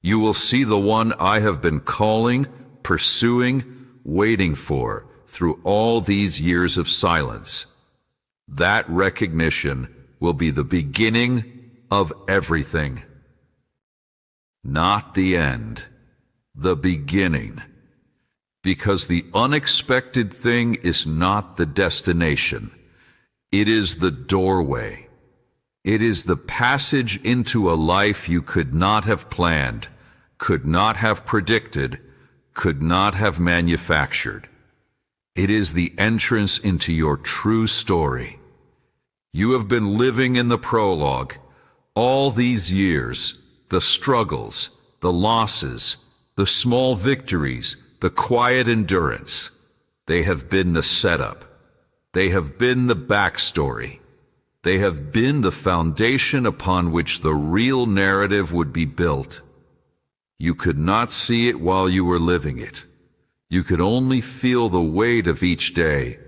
You will see the one I have been calling, pursuing, waiting for through all these years of silence. That recognition will be the beginning of everything. Not the end, the beginning. Because the unexpected thing is not the destination. It is the doorway. It is the passage into a life you could not have planned, could not have predicted, could not have manufactured. It is the entrance into your true story. You have been living in the prologue all these years, the struggles, the losses, the small victories, the quiet endurance. They have been the setup. They have been the backstory. They have been the foundation upon which the real narrative would be built. You could not see it while you were living it. You could only feel the weight of each day,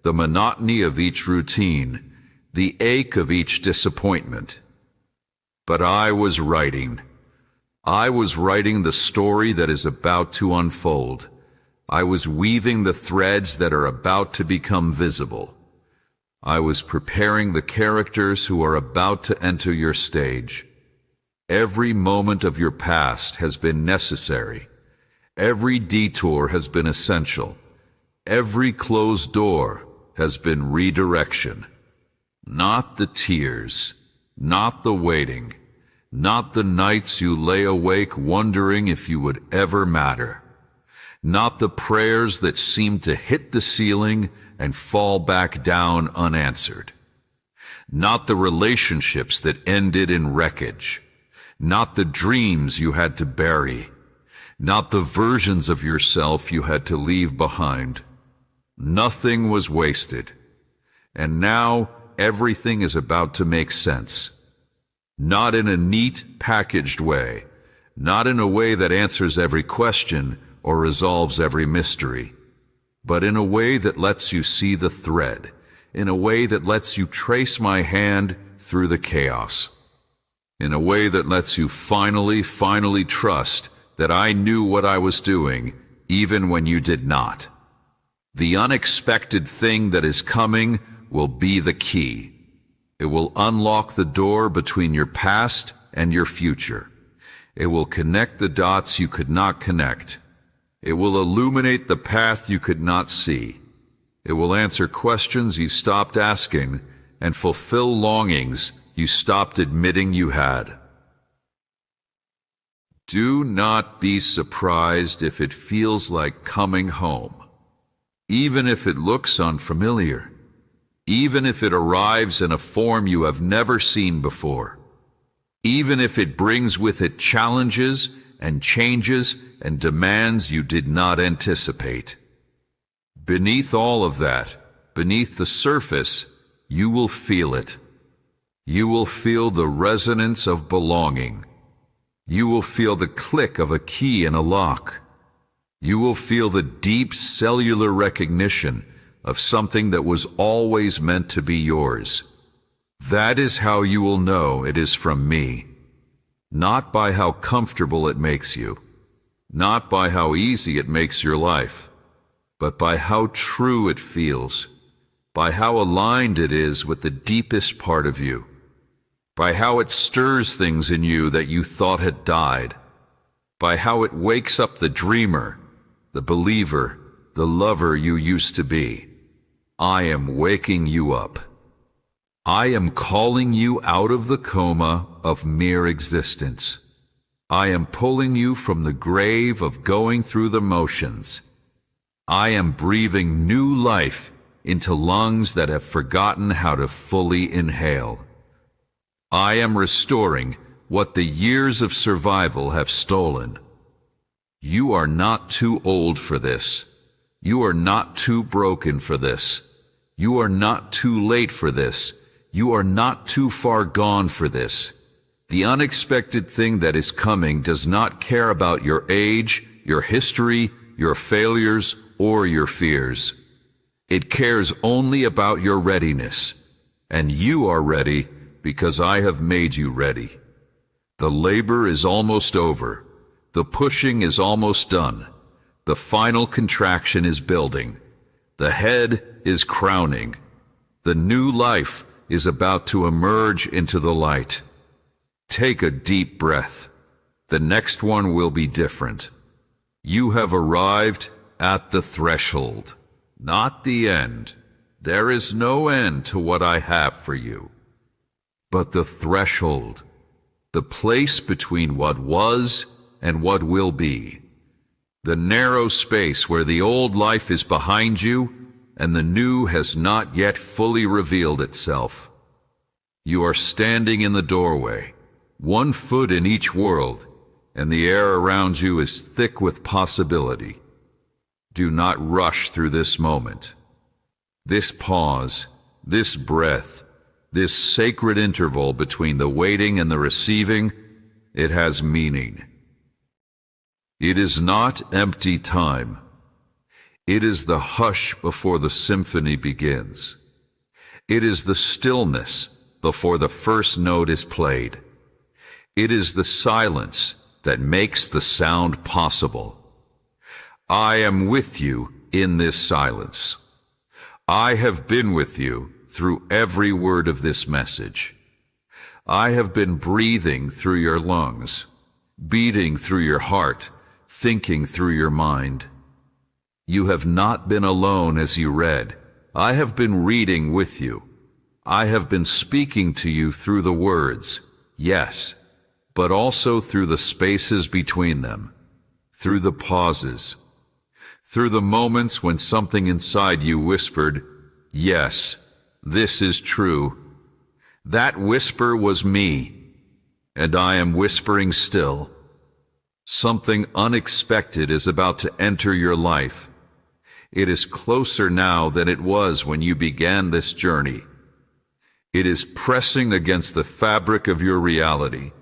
the monotony of each routine, the ache of each disappointment. But I was writing. I was writing the story that is about to unfold. I was weaving the threads that are about to become visible. I was preparing the characters who are about to enter your stage. Every moment of your past has been necessary. Every detour has been essential. Every closed door has been redirection. Not the tears, not the waiting, not the nights you lay awake wondering if you would ever matter. Not the prayers that seemed to hit the ceiling and fall back down unanswered. Not the relationships that ended in wreckage. Not the dreams you had to bury. Not the versions of yourself you had to leave behind. Nothing was wasted. And now everything is about to make sense. Not in a neat, packaged way. Not in a way that answers every question or resolves every mystery, but in a way that lets you see the thread, in a way that lets you trace my hand through the chaos, in a way that lets you finally trust that I knew what I was doing, even when you did not. The unexpected thing that is coming will be the key. It will unlock the door between your past and your future. It will connect the dots you could not connect. It will illuminate the path you could not see. It will answer questions you stopped asking and fulfill longings you stopped admitting you had. Do not be surprised if it feels like coming home, even if it looks unfamiliar, even if it arrives in a form you have never seen before, even if it brings with it challenges and changes and demands you did not anticipate. Beneath all of that, beneath the surface, you will feel it. You will feel the resonance of belonging. You will feel the click of a key in a lock. You will feel the deep cellular recognition of something that was always meant to be yours. That is how you will know it is from me. Not by how comfortable it makes you, not by how easy it makes your life, but by how true it feels, by how aligned it is with the deepest part of you, by how it stirs things in you that you thought had died, by how it wakes up the dreamer, the believer, the lover you used to be. I am waking you up. I am calling you out of the coma of mere existence. I am pulling you from the grave of going through the motions. I am breathing new life into lungs that have forgotten how to fully inhale. I am restoring what the years of survival have stolen. You are not too old for this. You are not too broken for this. You are not too late for this. You are not too far gone for this. The unexpected thing that is coming does not care about your age, your history, your failures, or your fears. It cares only about your readiness. And you are ready because I have made you ready. The labor is almost over. The pushing is almost done. The final contraction is building. The head is crowning. The new life is about to emerge into the light. Take a deep breath. The next one will be different. You have arrived at the threshold, not the end. There is no end to what I have for you. But the threshold, the place between what was and what will be, the narrow space where the old life is behind you and the new has not yet fully revealed itself. You are standing in the doorway, 1 foot in each world, and the air around you is thick with possibility. Do not rush through this moment. This pause, this breath, this sacred interval between the waiting and the receiving, it has meaning. It is not empty time. It is the hush before the symphony begins. It is the stillness before the first note is played. It is the silence that makes the sound possible. I am with you in this silence. I have been with you through every word of this message. I have been breathing through your lungs, beating through your heart, thinking through your mind. You have not been alone as you read. I have been reading with you. I have been speaking to you through the words, yes, but also through the spaces between them, through the pauses, through the moments when something inside you whispered, yes, this is true. That whisper was me, and I am whispering still. Something unexpected is about to enter your life. It is closer now than it was when you began this journey. It is pressing against the fabric of your reality,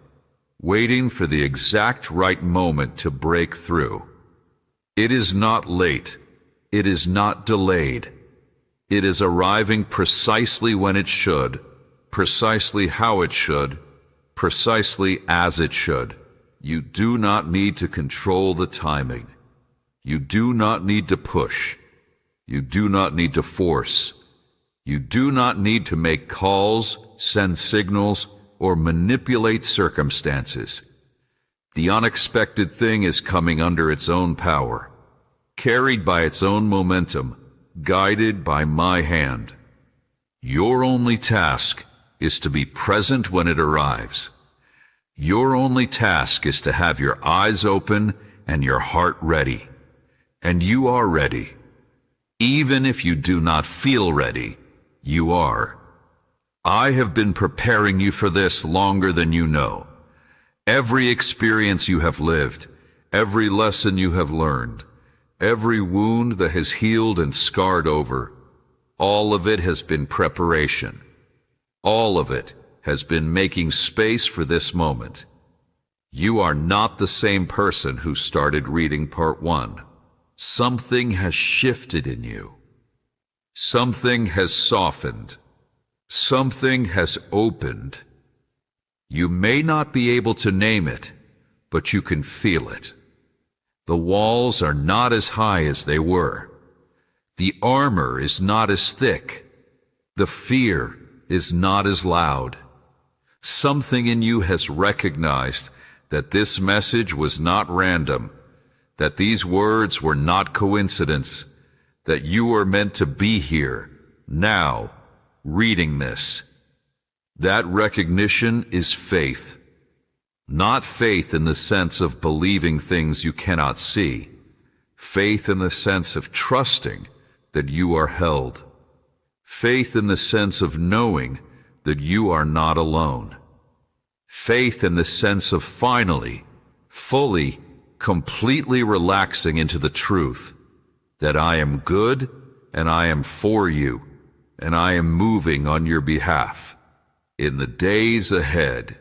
waiting for the exact right moment to break through. It is not late. It is not delayed. It is arriving precisely when it should, precisely how it should, precisely as it should. You do not need to control the timing. You do not need to push. You do not need to force. You do not need to make calls, send signals, or manipulate circumstances. The unexpected thing is coming under its own power, carried by its own momentum, guided by my hand. Your only task is to be present when it arrives. Your only task is to have your eyes open and your heart ready. And you are ready. Even if you do not feel ready, you are. I have been preparing you for this longer than you know. Every experience you have lived, every lesson you have learned, every wound that has healed and scarred over, all of it has been preparation. All of it has been making space for this moment. You are not the same person who started reading part 1. Something has shifted in you. Something has softened. Something has opened. You may not be able to name it, but you can feel it. The walls are not as high as they were. The armor is not as thick. The fear is not as loud. Something in you has recognized that this message was not random, that these words were not coincidence, that you were meant to be here, now, reading this. That recognition is faith. Not faith in the sense of believing things you cannot see. Faith in the sense of trusting that you are held. Faith in the sense of knowing that you are not alone. Faith in the sense of finally, fully, completely relaxing into the truth that I am good and I am for you and I am moving on your behalf. In the days ahead,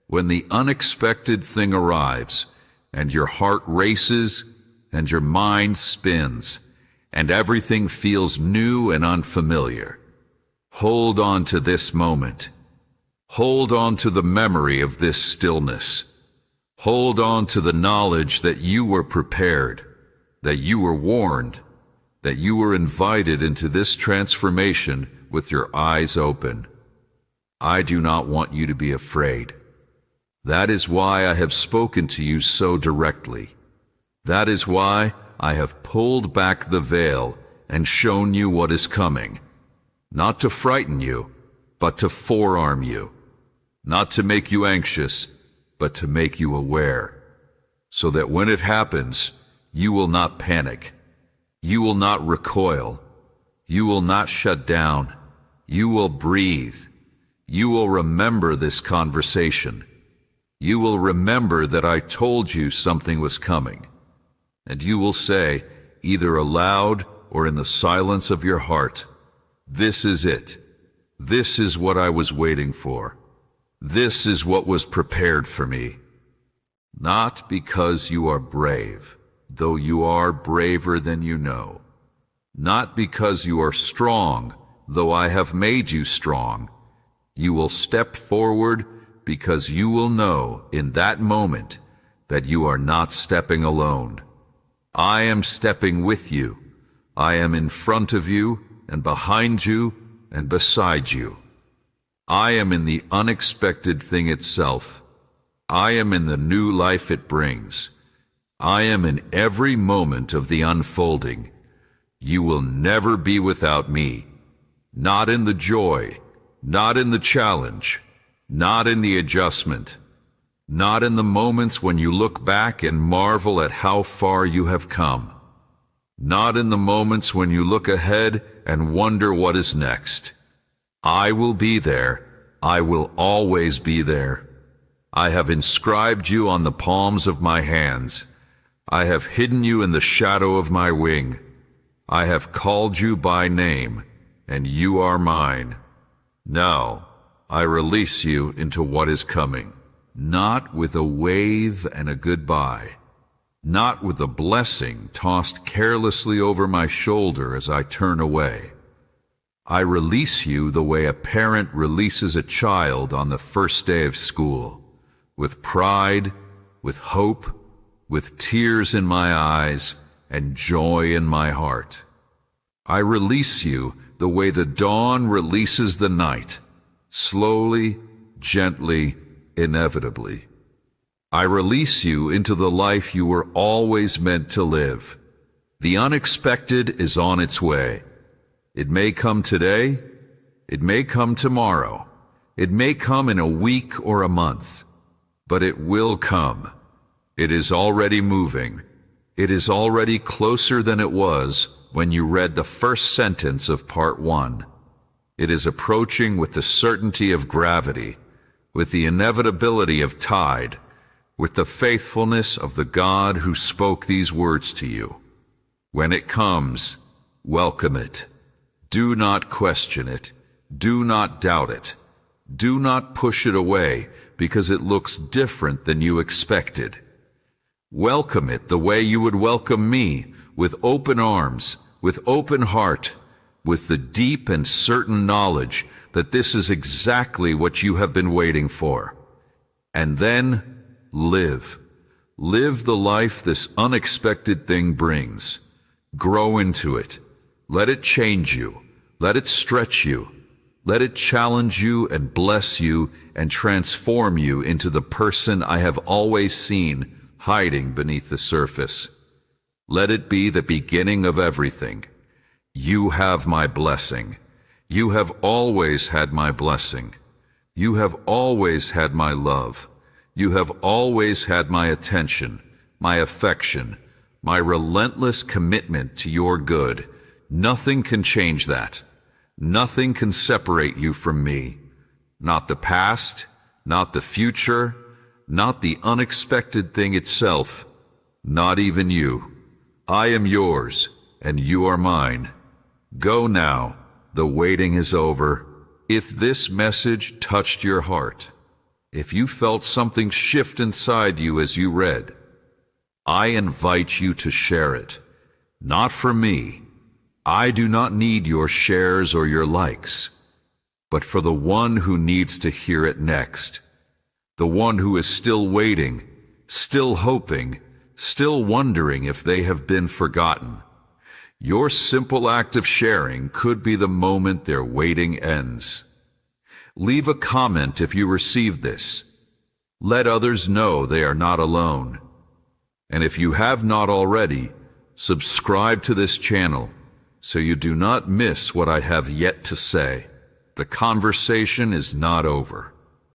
when the unexpected thing arrives and your heart races and your mind spins and everything feels new and unfamiliar, Hold on to this moment. Hold on to the memory of this stillness. Hold on to the knowledge that you were prepared, that you were warned, that you were invited into this transformation with your eyes open. I do not want you to be afraid. That is why I have spoken to you so directly. That is why I have pulled back the veil and shown you what is coming. Not to frighten you, but to forearm you. Not to make you anxious, but to make you aware. So that when it happens, you will not panic. You will not recoil. You will not shut down. You will breathe. You will remember this conversation. You will remember that I told you something was coming. And you will say, either aloud or in the silence of your heart, this is it. This is what I was waiting for. This is what was prepared for me. Not because you are brave, though you are braver than you know. Not because you are strong, though I have made you strong. You will step forward because you will know in that moment that you are not stepping alone. I am stepping with you. I am in front of you and behind you and beside you. I am in the unexpected thing itself. I am in the new life it brings. I am in every moment of the unfolding. You will never be without me. Not in the joy, not in the challenge, not in the adjustment, not in the moments when you look back and marvel at how far you have come. Not in the moments when you look ahead and wonder what is next. I will be there. I will always be there. I have inscribed you on the palms of my hands. I have hidden you in the shadow of my wing. I have called you by name, and you are mine. Now, I release you into what is coming, not with a wave and a goodbye, not with a blessing tossed carelessly over my shoulder as I turn away. I release you the way a parent releases a child on the first day of school, with pride, with hope, with tears in my eyes, and joy in my heart. I release you the way the dawn releases the night, slowly, gently, inevitably. I release you into the life you were always meant to live. The unexpected is on its way. It may come today. It may come tomorrow. It may come in a week or a month. But it will come. It is already moving. It is already closer than it was when you read the first sentence of part 1. It is approaching with the certainty of gravity, with the inevitability of tide, with the faithfulness of the God who spoke these words to you. When it comes, welcome it. Do not question it. Do not doubt it. Do not push it away because it looks different than you expected. Welcome it the way you would welcome me, with open arms, with open heart, with the deep and certain knowledge that this is exactly what you have been waiting for. And then live. Live the life this unexpected thing brings. Grow into it. Let it change you. Let it stretch you. Let it challenge you and bless you and transform you into the person I have always seen hiding beneath the surface. Let it be the beginning of everything. You have my blessing. You have always had my blessing. You have always had my love. You have always had my attention, my affection, my relentless commitment to your good. Nothing can change that. Nothing can separate you from me. Not the past, not the future, not the unexpected thing itself, not even you. I am yours, and you are mine. Go now. The waiting is over. If this message touched your heart, if you felt something shift inside you as you read, I invite you to share it. Not for me. I do not need your shares or your likes. but for the one who needs to hear it next. The one who is still waiting, still hoping, still wondering if they have been forgotten. Your simple act of sharing could be the moment their waiting ends. Leave a comment if you receive this. Let others know they are not alone. And if you have not already, subscribe to this channel so you do not miss what I have yet to say. The conversation is not over.